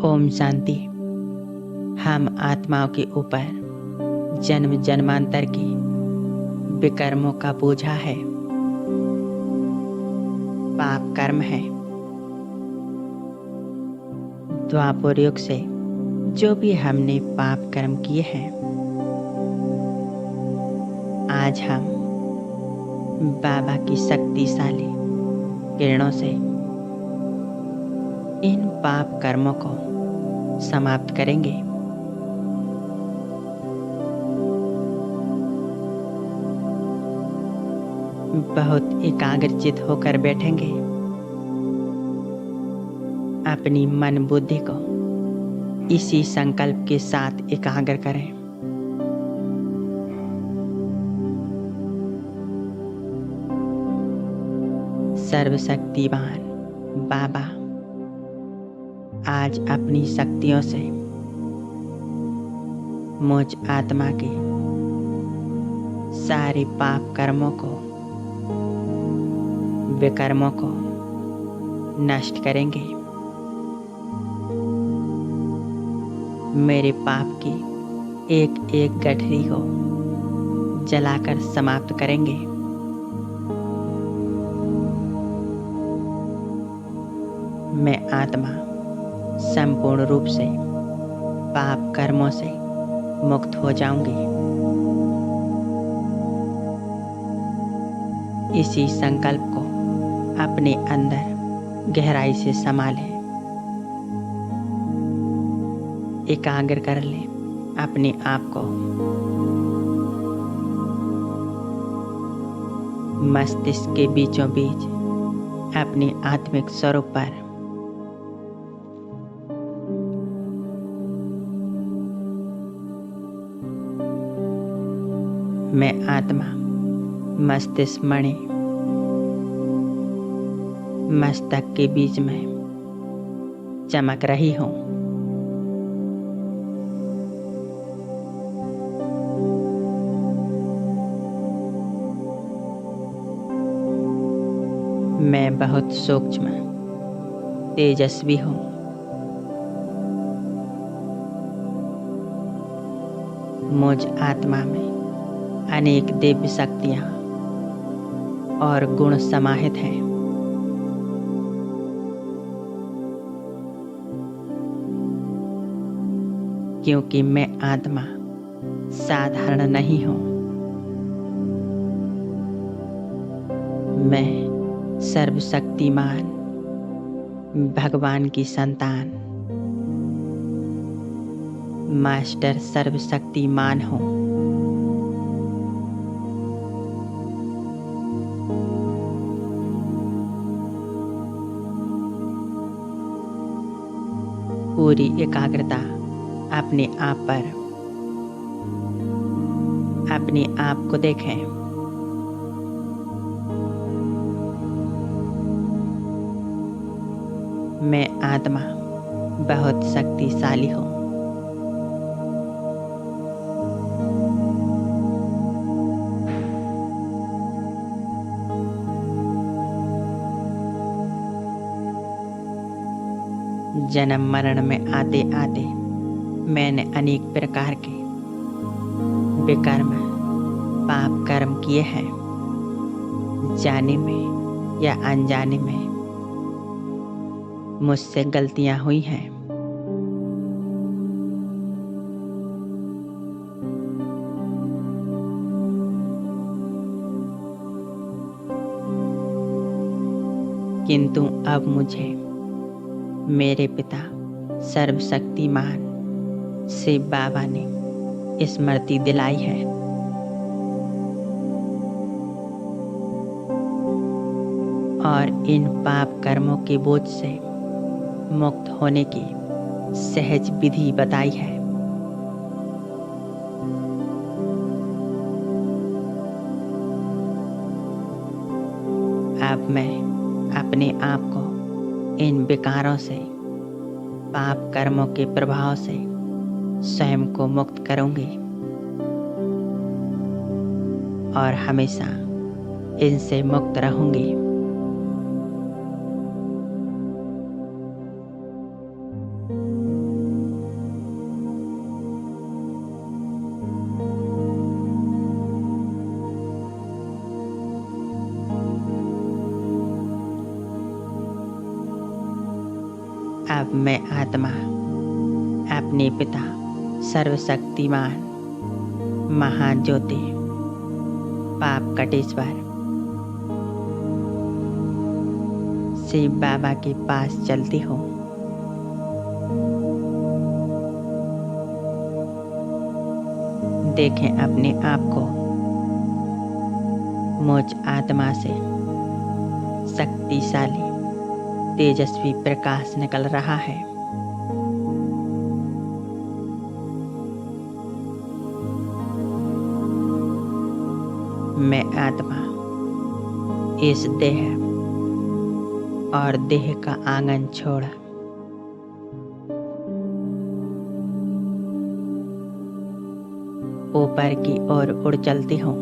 ओम शांति। हम आत्माओं के ऊपर जन्म जन्मांतर के विकर्मों का बोझा है, पाप कर्म है। द्वापर युग से जो भी हमने पाप कर्म किए हैं, आज हम बाबा की शक्तिशाली किरणों से इन पाप कर्मों को समाप्त करेंगे। बहुत एकाग्रचित होकर बैठेंगे। अपनी मन बुद्धि को इसी संकल्प के साथ एकाग्र करें। सर्वशक्तिवान बाबा आज अपनी शक्तियों से मुझ आत्मा के सारे पाप कर्मों को, विकर्मों को नष्ट करेंगे। मेरे पाप की एक एक गठरी को जलाकर समाप्त करेंगे। मैं आत्मा संपूर्ण रूप से पाप कर्मों से मुक्त हो जाऊंगी। इसी संकल्प को अपने अंदर गहराई से संभालें, एकाग्र कर लें अपने आप को। मस्तिष्क के बीचों बीच अपने आत्मिक स्वरूप पर मैं आत्मा मस्तिष्क मणि मस्तक के बीच में चमक रही हूँ। मैं बहुत सूक्ष्म तेजस्वी हूँ। मुझ आत्मा में अनेक दिव्य शक्तियाँ और गुण समाहित हैं। क्योंकि मैं आत्मा साधारण नहीं हूँ, मैं सर्वशक्तिमान भगवान की संतान मास्टर सर्वशक्तिमान हूँ। पूरी एकाग्रता अपने आप पर, अपने आप को देखें। मैं आत्मा बहुत शक्तिशाली हूँ। जन्म मरण में आते आते मैंने अनेक प्रकार के विकर्म पाप कर्म किए हैं। जाने में या अनजाने में मुझसे गलतियां हुई हैं। किंतु अब मुझे मेरे पिता सर्वशक्तिमान से बाबा ने स्मृति दिलाई है। और इन पाप कर्मों के बोझ से मुक्त होने की सहज विधि बताई है। अब मैं अपने आप को इन विकारों से, पाप कर्मों के प्रभाव से स्वयं को मुक्त करूंगी और हमेशा इनसे मुक्त रहूंगी। अब मैं आत्मा अपने पिता सर्वशक्तिमान महाज्योति पाप कटेश्वर शिव बाबा के पास चलती हूँ। देखें अपने आप को, मुझ आत्मा से शक्तिशाली तेजस्वी प्रकाश निकल रहा है। मैं आत्मा इस देह और देह का आंगन छोड़ ऊपर की ओर उड़ चलती हूँ।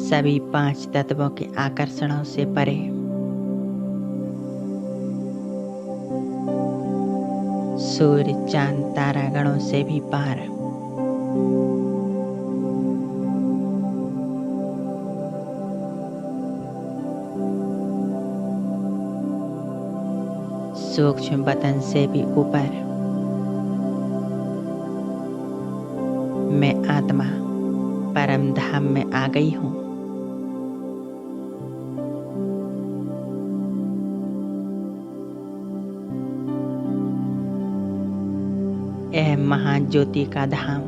सभी 5 तत्वों के आकर्षणों से परे सूर्य चांद तारागणों से भी पार सूक्ष्म बतन से भी ऊपर मैं आत्मा परम धाम में आ गई हूँ। यह महाज्योति का धाम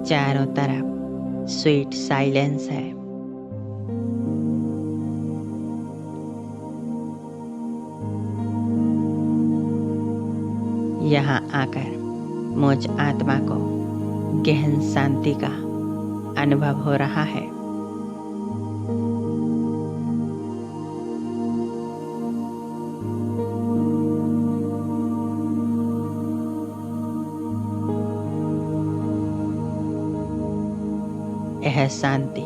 चारों तरफ स्वीट साइलेंस है। यहाँ आकर मुझ आत्मा को गहन शांति का अनुभव हो रहा है। यह शांति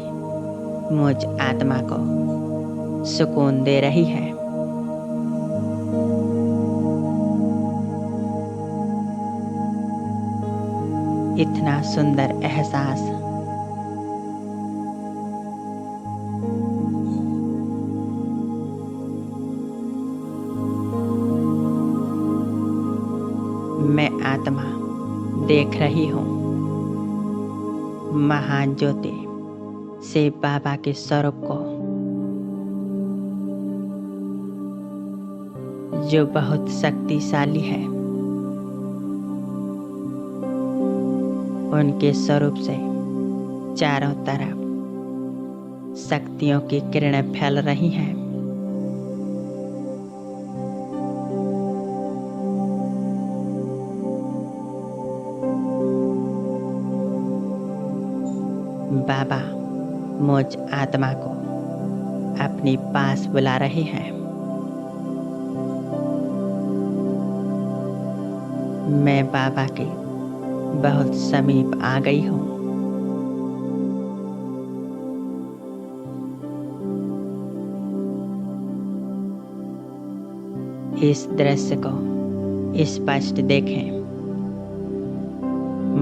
मुझ आत्मा को सुकून दे रही है। इतना सुंदर एहसास मैं आत्मा देख रही हूँ। महाज्योति शिव बाबा के स्वरूप को, जो बहुत शक्तिशाली है। उनके स्वरूप से चारों तरफ शक्तियों की किरणें फैल रही हैं। बाबा मुझ आत्मा को अपने पास बुला रहे हैं। मैं बाबा के बहुत समीप आ गई हूँ। इस दृश्य को स्पष्ट देखें।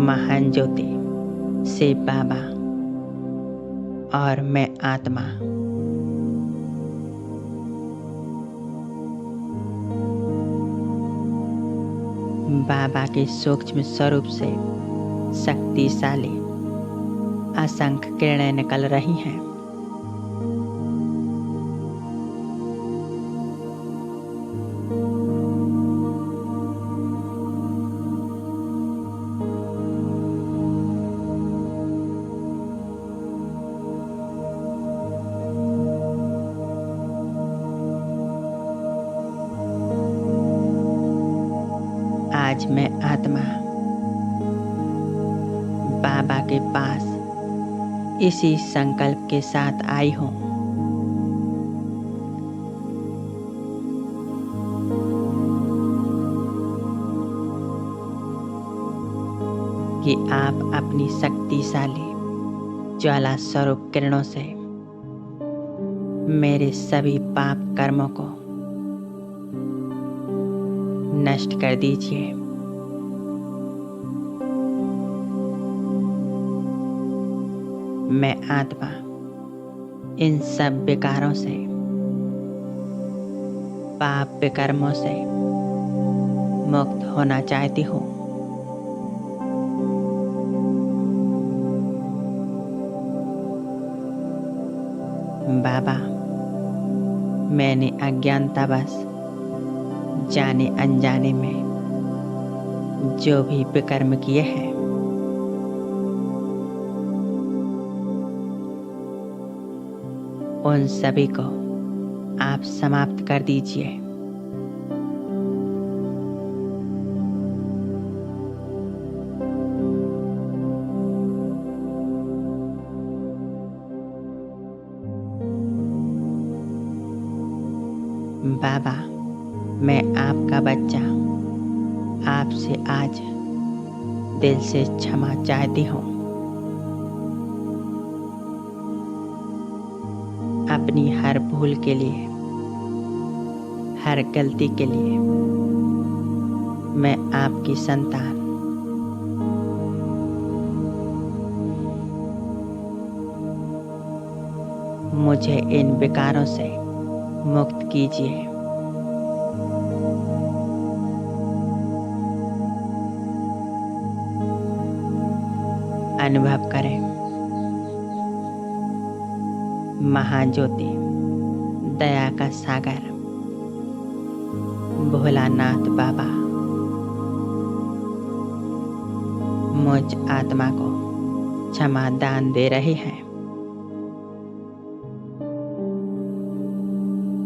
महान ज्योति शिव बाबा और मैं आत्मा बाबा के सूक्ष्म स्वरूप से शक्तिशाली असंख्य किरणें निकल रही हैं। आज मैं आत्मा बाबा के पास इसी संकल्प के साथ आई हूँ कि आप अपनी शक्तिशाली ज्वाला स्वरूप किरणों से मेरे सभी पाप कर्मों को नष्ट कर दीजिए। मैं आत्मा इन सब विकारों से, पाप विकर्मों से मुक्त होना चाहती हूँ। बाबा, मैंने अज्ञानतावश जाने अनजाने में जो भी विकर्म किए हैं, उन सभी को आप समाप्त कर दीजिए। बाबा, मैं आपका बच्चा आपसे आज दिल से क्षमा चाहती हूँ। अपनी हर भूल के लिए, हर गलती के लिए मैं आपकी संतान मुझे इन विकारों से मुक्त कीजिए। अनुभव करें महाज्योति, दया का सागर भोलानाथ बाबा मुझ आत्मा को क्षमा दान दे रहे हैं।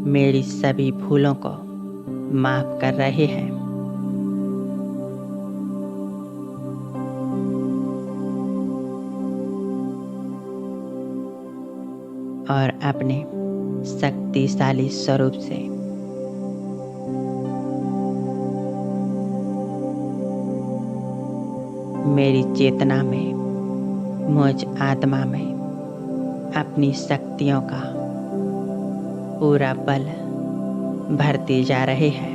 मेरी सभी भूलों को माफ कर रहे हैं। और अपने शक्तिशाली स्वरूप से मेरी चेतना में, मुझ आत्मा में अपनी शक्तियों का पूरा बल भरते जा रहे हैं।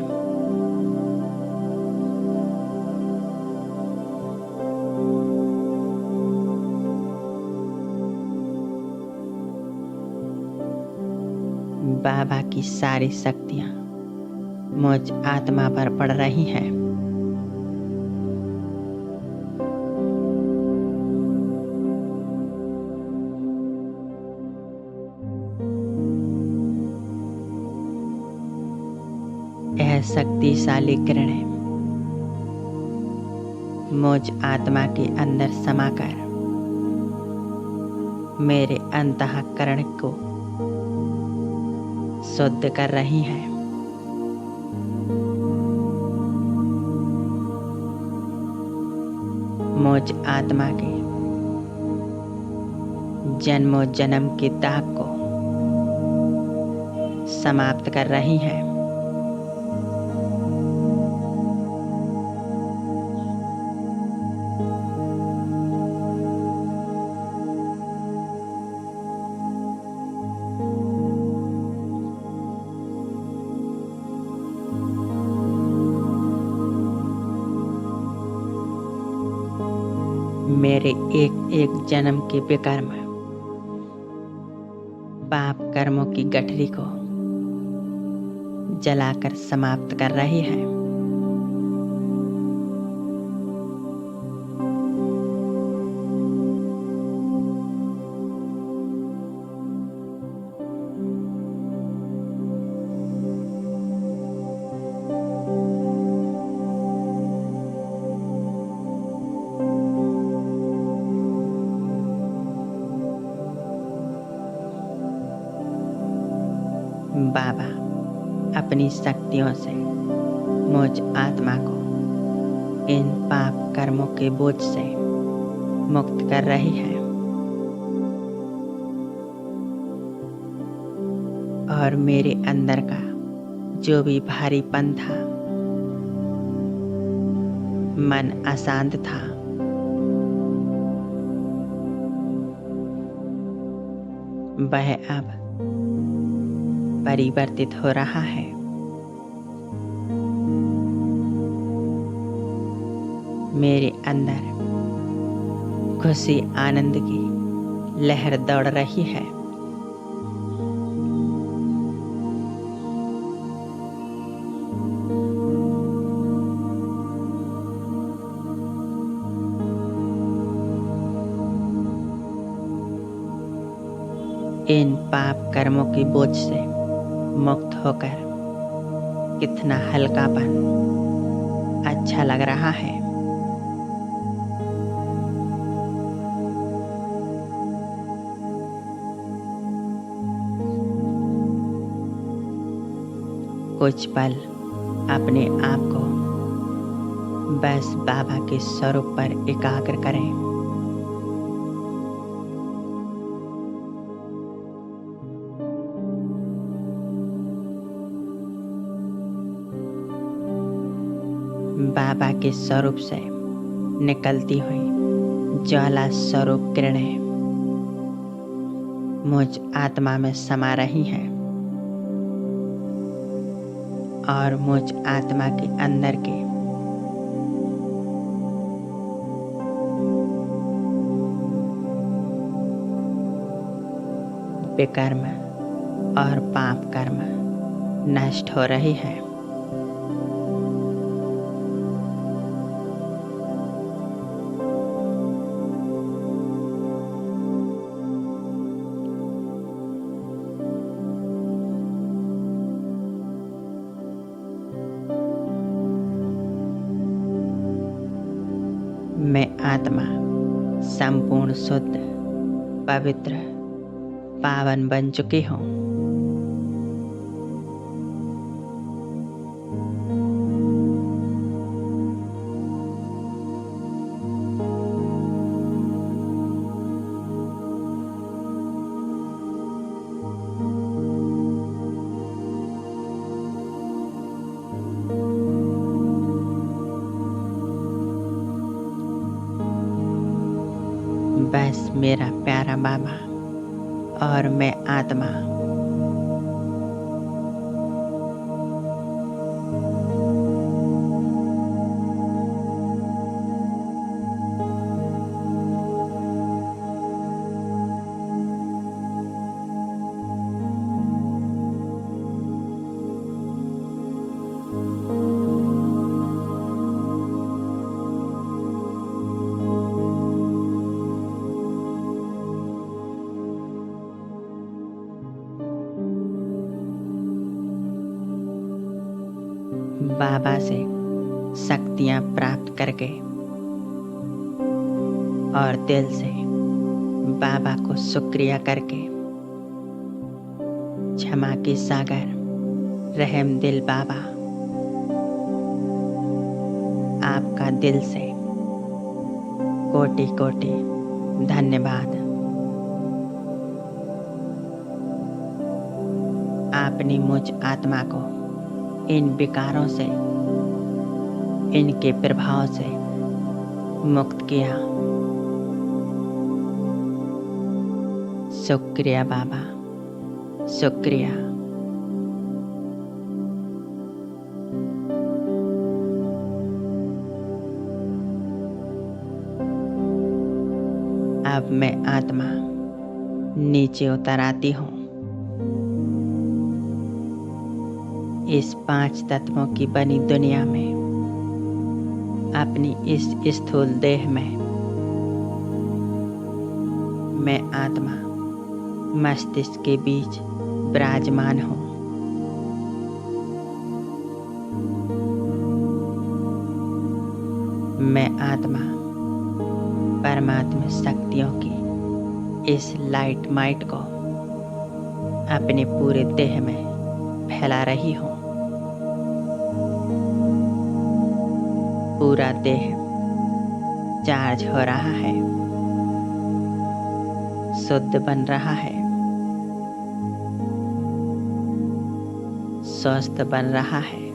बाबा की सारी शक्तियां मुझ आत्मा पर पड़ रही हैं। यह शक्तिशाली किरणें मुझ आत्मा के अंदर समाकर मेरे अंतःकरण को शुद्ध कर रही हैं। मुझ आत्मा के जन्मों जन्म के दाग को समाप्त कर रही हैं। मेरे एक एक जन्म के विकर्म पाप कर्मों की गठरी को जलाकर समाप्त कर रही है। बाबा अपनी शक्तियों से मुझ आत्मा को इन पाप कर्मों के बोझ से मुक्त कर रही है और मेरे अंदर का जो भी भारीपन था, मन अशांत था, वह अब परिवर्तित हो रहा है। मेरे अंदर खुशी आनंद की लहर दौड़ रही है। इन पाप कर्मों की बोझ से मुक्त होकर कितना हल्कापन अच्छा लग रहा है। कुछ पल अपने आप को बस बाबा के स्वरूप पर एकाग्र करें। बाबा के स्वरूप से निकलती हुई ज्वाला स्वरूप किरणें मुझ आत्मा में समा रही हैं और मुझ आत्मा के अंदर के विकर्म और पाप कर्म नष्ट हो रही है। मैं आत्मा संपूर्ण शुद्ध, पवित्र, पावन बन चुकी हूँ। बस मेरा प्यारा बाबा और मैं आत्मा बाबा से शक्तियाँ प्राप्त करके और दिल से बाबा को शुक्रिया करके, क्षमा की सागर रहम दिल बाबा, आपका दिल से कोटि कोटि धन्यवाद। आपने मुझ आत्मा को इन विकारों से, इनके प्रभाव से मुक्त किया। शुक्रिया बाबा, शुक्रिया। अब मैं आत्मा नीचे उतर आती हूँ। इस 5 तत्वों की बनी दुनिया में, अपनी इस स्थूल देह में मैं आत्मा मस्तिष्क के बीच विराजमान हूँ। मैं आत्मा परमात्मा शक्तियों की इस लाइट माइट को अपने पूरे देह में फैला रही हूँ। पूरा देह चार्ज हो रहा है, शुद्ध बन रहा है, स्वस्थ बन रहा है।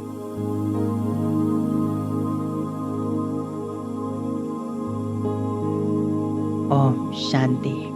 ओम शांति।